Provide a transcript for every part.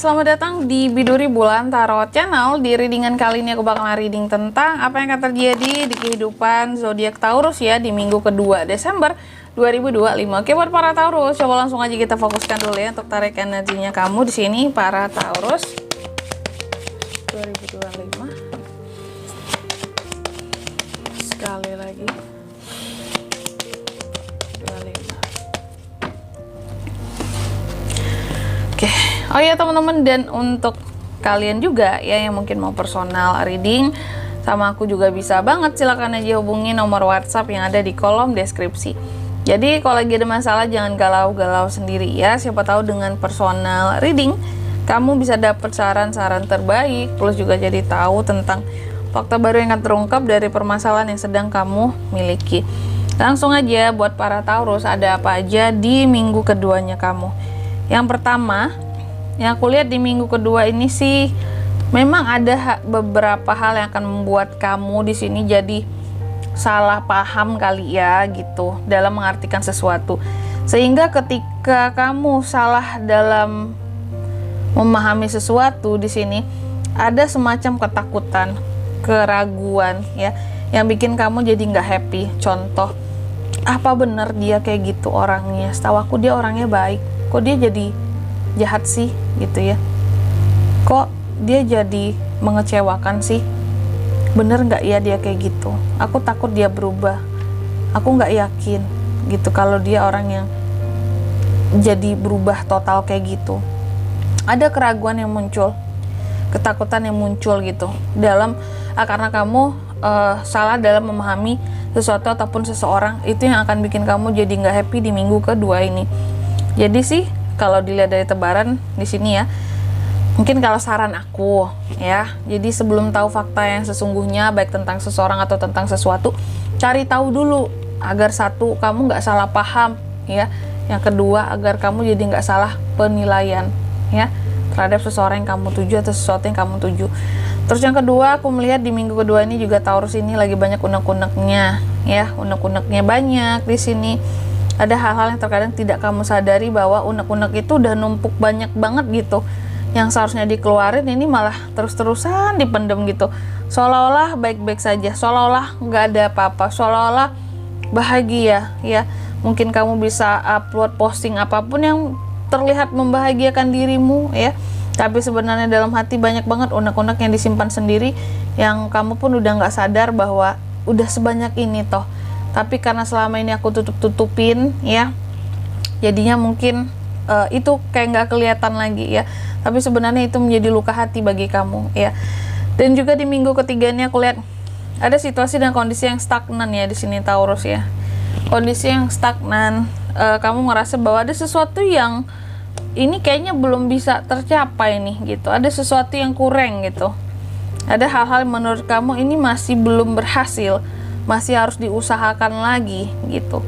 selamat datang di Biduri Bulan Tarot Channel. Di readingan kali ini aku bakalan reading tentang apa yang akan terjadi di kehidupan zodiak Taurus ya di minggu kedua Desember 2025. Oke, buat para Taurus, coba langsung aja kita fokuskan dulu ya untuk tarik energinya kamu di sini para Taurus 2025. Sekali lagi 25. Oke. Oh ya teman-teman, dan untuk kalian juga ya yang mungkin mau personal reading sama aku juga bisa banget, silahkan aja hubungi nomor WhatsApp yang ada di kolom deskripsi. Jadi kalau lagi ada masalah jangan galau-galau sendiri ya, siapa tahu dengan personal reading kamu bisa dapet saran-saran terbaik, plus juga jadi tahu tentang fakta baru yang akan terungkap dari permasalahan yang sedang kamu miliki. Langsung aja buat para Taurus, ada apa aja di minggu keduanya kamu. Yang pertama, yang aku lihat di minggu kedua ini sih memang ada beberapa hal yang akan membuat kamu di sini jadi salah paham kali ya gitu dalam mengartikan sesuatu. Sehingga ketika kamu salah dalam memahami sesuatu di sini ada semacam ketakutan, keraguan ya yang bikin kamu jadi nggak happy. Contoh, apa bener dia kayak gitu orangnya? Setahu aku dia orangnya baik, kok dia jadi jahat sih gitu ya, kok dia jadi mengecewakan sih, bener nggak ya dia kayak gitu? Aku takut dia berubah, aku nggak yakin gitu kalau dia orang yang jadi berubah total kayak gitu. Ada keraguan yang muncul, ketakutan yang muncul gitu dalam karena kamu salah dalam memahami sesuatu ataupun seseorang, itu yang akan bikin kamu jadi nggak happy di minggu kedua ini. Jadi sih kalau dilihat dari tebaran di sini ya, mungkin kalau saran aku ya, jadi sebelum tahu fakta yang sesungguhnya baik tentang seseorang atau tentang sesuatu, cari tahu dulu agar satu kamu nggak salah paham ya, yang kedua agar kamu jadi nggak salah penilaian ya terhadap seseorang yang kamu tuju atau sesuatu yang kamu tuju. Terus yang kedua, aku melihat di minggu kedua ini juga Taurus ini lagi banyak unek-uneknya ya, unek-uneknya banyak di sini. Ada hal-hal yang terkadang tidak kamu sadari bahwa unek-unek itu udah numpuk banyak banget gitu, yang seharusnya dikeluarin ini malah terus-terusan dipendem gitu, seolah-olah baik-baik saja, seolah-olah nggak ada apa-apa, seolah-olah bahagia ya. Mungkin kamu bisa upload posting apapun yang terlihat membahagiakan dirimu ya, tapi sebenarnya dalam hati banyak banget unek-unek yang disimpan sendiri, yang kamu pun udah nggak sadar bahwa udah sebanyak ini toh, tapi karena selama ini aku tutup-tutupin ya, jadinya mungkin itu kayak nggak kelihatan lagi ya, tapi sebenarnya itu menjadi luka hati bagi kamu ya. Dan juga di minggu ketiga ini aku lihat ada situasi dan kondisi yang stagnan ya di sini Taurus ya, kondisi yang stagnan. Kamu ngerasa bahwa ada sesuatu yang ini kayaknya belum bisa tercapai nih gitu, ada sesuatu yang kurang gitu, ada hal-hal yang menurut kamu ini masih belum berhasil, masih harus diusahakan lagi gitu.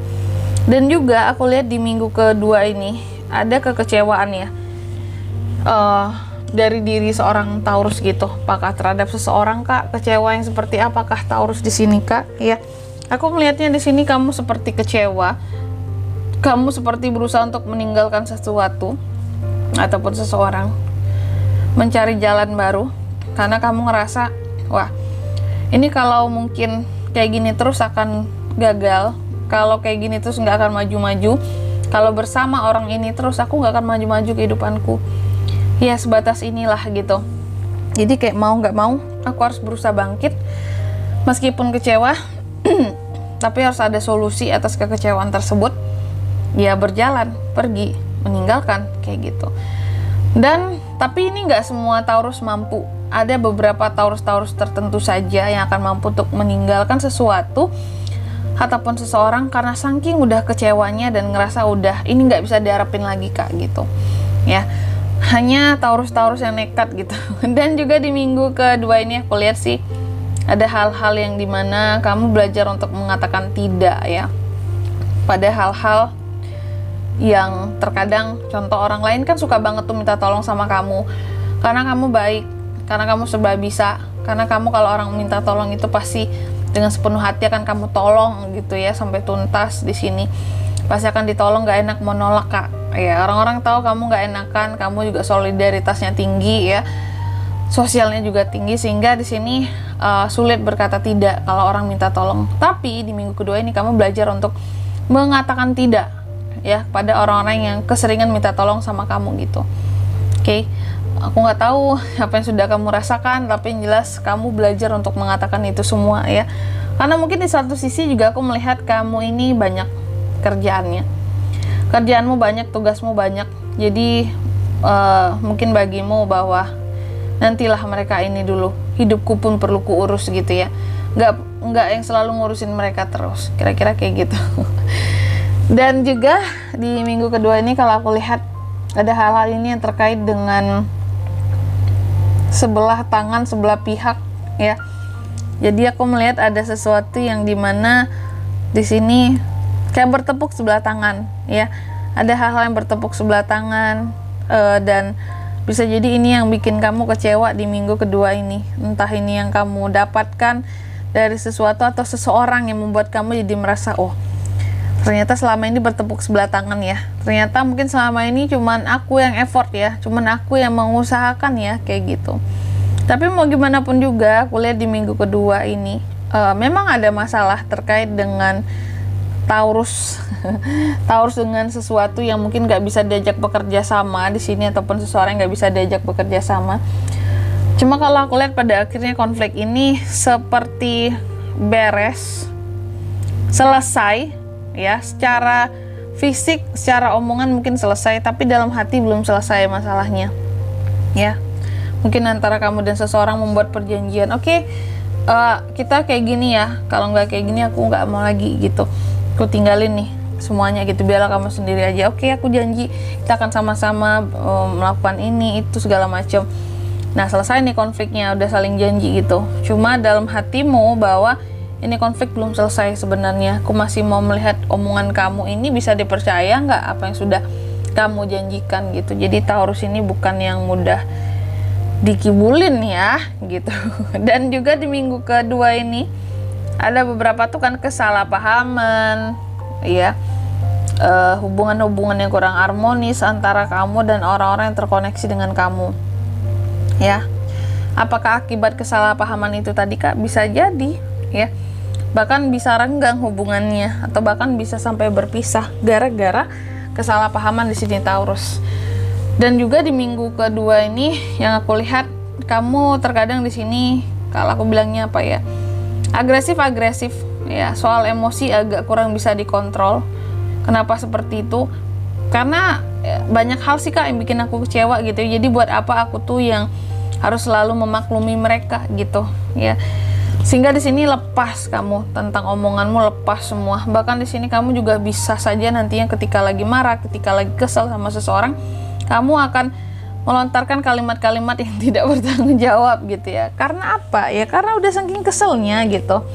Dan juga aku lihat di minggu kedua ini ada kekecewaan ya dari diri seorang Taurus gitu. Apakah terhadap seseorang kak? Kecewa yang seperti apakah Taurus di sini kak? Ya, aku melihatnya di sini kamu seperti kecewa, kamu seperti berusaha untuk meninggalkan sesuatu ataupun seseorang, mencari jalan baru karena kamu ngerasa wah ini kalau mungkin kayak gini terus akan gagal, kalau kayak gini terus nggak akan maju-maju, kalau bersama orang ini terus aku nggak akan maju-maju kehidupanku ya, sebatas inilah gitu. Jadi kayak mau nggak mau aku harus berusaha bangkit meskipun kecewa tapi harus ada solusi atas kekecewaan tersebut ya, berjalan, pergi, meninggalkan kayak gitu. Dan tapi ini nggak semua Taurus mampu, ada beberapa Taurus tertentu saja yang akan mampu untuk meninggalkan sesuatu ataupun seseorang karena saking udah kecewanya dan ngerasa udah ini nggak bisa diharapin lagi kak gitu ya. Hanya Taurus yang nekat gitu. Dan juga di minggu kedua ini aku lihat sih ada hal-hal yang dimana kamu belajar untuk mengatakan tidak ya pada hal-hal yang terkadang, contoh orang lain kan suka banget tuh minta tolong sama kamu karena kamu baik, karena kamu serba bisa, karena kamu kalau orang minta tolong itu pasti dengan sepenuh hati akan kamu tolong gitu ya sampai tuntas. Di sini pasti akan ditolong, gak enak mau nolak kak Ya, orang-orang tahu kamu nggak enakan, kamu juga solidaritasnya tinggi ya, sosialnya juga tinggi, sehingga di sini sulit berkata tidak kalau orang minta tolong. Tapi di minggu kedua ini kamu belajar untuk mengatakan tidak ya pada orang-orang yang keseringan minta tolong sama kamu gitu. Oke, aku nggak tahu apa yang sudah kamu rasakan, tapi yang jelas kamu belajar untuk mengatakan itu semua ya. Karena mungkin di satu sisi juga aku melihat kamu ini banyak kerjaanmu banyak, tugasmu banyak, jadi mungkin bagimu bahwa nantilah mereka ini dulu, hidupku pun perlu kuurus gitu ya, nggak yang selalu ngurusin mereka terus, kira-kira kayak gitu. Dan juga di minggu kedua ini kalau aku lihat ada hal-hal ini yang terkait dengan sebelah tangan, sebelah pihak ya. Jadi aku melihat ada sesuatu yang dimana di sini kayak bertepuk sebelah tangan ya, ada hal-hal yang bertepuk sebelah tangan, dan bisa jadi ini yang bikin kamu kecewa di minggu kedua ini. Entah ini yang kamu dapatkan dari sesuatu atau seseorang yang membuat kamu jadi merasa, oh ternyata selama ini bertepuk sebelah tangan ya, ternyata mungkin selama ini cuman aku yang effort ya, cuman aku yang mengusahakan ya, kayak gitu. Tapi mau gimana pun juga, aku lihat di minggu kedua ini memang ada masalah terkait dengan Taurus. Taurus dengan sesuatu yang mungkin nggak bisa diajak bekerja sama di sini, ataupun seseorang nggak bisa diajak bekerja sama. Cuma kalau aku lihat pada akhirnya konflik ini seperti beres, selesai ya, secara fisik, secara omongan mungkin selesai, tapi dalam hati belum selesai masalahnya ya. Mungkin antara kamu dan seseorang membuat perjanjian, oke, kita kayak gini ya, kalau nggak kayak gini aku nggak mau lagi gitu, aku tinggalin nih semuanya gitu, biarlah kamu sendiri aja. Oke, aku janji kita akan sama-sama melakukan ini itu segala macam. Nah, selesai nih konfliknya, udah saling janji gitu. Cuma dalam hatimu bahwa ini konflik belum selesai sebenarnya, aku masih mau melihat omongan kamu ini bisa dipercaya nggak, apa yang sudah kamu janjikan gitu. Jadi Taurus ini bukan yang mudah dikibulin ya gitu. Dan juga di minggu kedua ini ada beberapa tuh kan kesalahpahaman ya, hubungan-hubungan yang kurang harmonis antara kamu dan orang-orang yang terkoneksi dengan kamu ya. Apakah akibat kesalahpahaman itu tadi Kak? Bisa jadi ya, bahkan bisa renggang hubungannya, atau bahkan bisa sampai berpisah gara-gara kesalahpahaman di sini Taurus. Dan juga di minggu kedua ini yang aku lihat, kamu terkadang di sini kalau aku bilangnya apa ya, agresif ya, soal emosi agak kurang bisa dikontrol. Kenapa seperti itu? Karena banyak hal sih Kak yang bikin aku kecewa gitu. Jadi buat apa aku tuh yang harus selalu memaklumi mereka gitu ya. Sehingga di sini lepas kamu tentang omonganmu, lepas semua. Bahkan di sini kamu juga bisa saja nantinya ketika lagi marah, ketika lagi kesel sama seseorang, kamu akan melontarkan kalimat-kalimat yang tidak bertanggung jawab gitu ya. Karena apa? Ya karena udah saking keselnya gitu.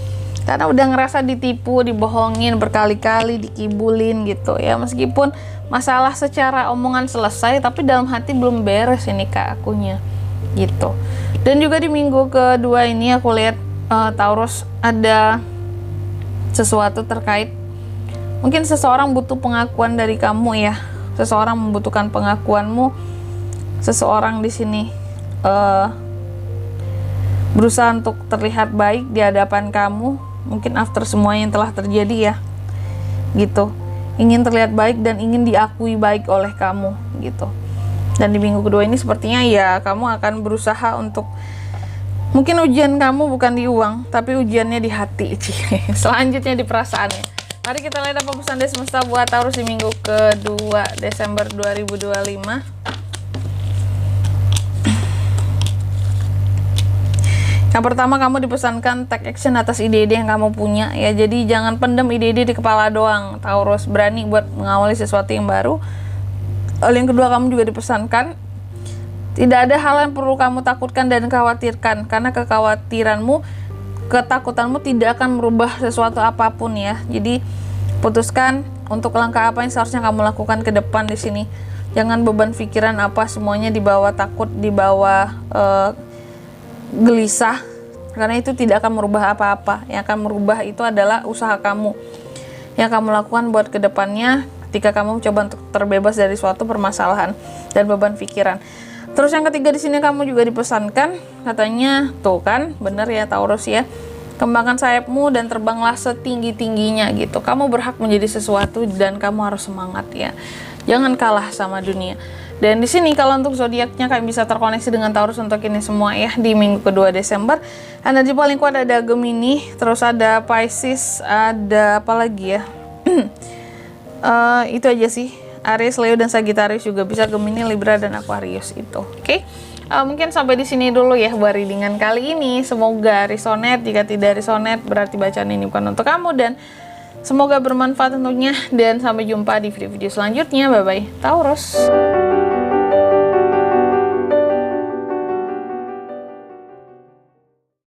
Karena udah ngerasa ditipu, dibohongin berkali-kali, dikibulin gitu ya. Meskipun masalah secara omongan selesai, tapi dalam hati belum beres ini Kak akunya gitu. Dan juga di minggu kedua ini aku lihat Taurus ada sesuatu terkait, mungkin seseorang butuh pengakuan dari kamu ya. Seseorang membutuhkan pengakuanmu. Seseorang di sini berusaha untuk terlihat baik di hadapan kamu, mungkin after semua yang telah terjadi ya gitu, ingin terlihat baik dan ingin diakui baik oleh kamu gitu. Dan di minggu kedua ini sepertinya ya kamu akan berusaha untuk, mungkin ujian kamu bukan di uang, tapi ujiannya di hati. Selanjutnya di perasaannya. Mari kita lihat apa pesan dari semesta buat Taurus di minggu kedua Desember 2025. Yang pertama, kamu dipesankan take action atas ide-ide yang kamu punya ya. Jadi jangan pendem ide-ide di kepala doang Taurus, berani buat mengawali sesuatu yang baru. Yang kedua, kamu juga dipesankan tidak ada hal yang perlu kamu takutkan dan khawatirkan, karena kekhawatiranmu, ketakutanmu tidak akan merubah sesuatu apapun ya. Jadi putuskan untuk langkah apa yang seharusnya kamu lakukan ke depan di sini. Jangan beban pikiran apa semuanya dibawa takut, dibawa gelisah, karena itu tidak akan merubah apa-apa. Yang akan merubah itu adalah usaha kamu yang kamu lakukan buat ke depannya. ketika kamu coba untuk terbebas dari suatu permasalahan dan beban pikiran. Terus yang ketiga di sini kamu juga dipesankan, katanya tuh kan, bener ya Taurus ya, kembangkan sayapmu dan terbanglah setinggi-tingginya gitu. Kamu berhak menjadi sesuatu dan kamu harus semangat ya. Jangan kalah sama dunia. Dan di sini kalau untuk zodiaknya kalian bisa terkoneksi dengan Taurus untuk ini semua ya di minggu kedua Desember. Energi paling kuat ada Gemini, terus ada Pisces, ada apa lagi ya? Itu aja sih. Aries, Leo dan Sagittarius juga bisa, Gemini, Libra dan Aquarius itu. Oke. Mungkin sampai di sini dulu ya buat readingan kali ini. Semoga resonate. Jika tidak resonate berarti bacaan ini bukan untuk kamu, dan semoga bermanfaat untuknya, dan sampai jumpa di video-video selanjutnya. Bye bye Taurus.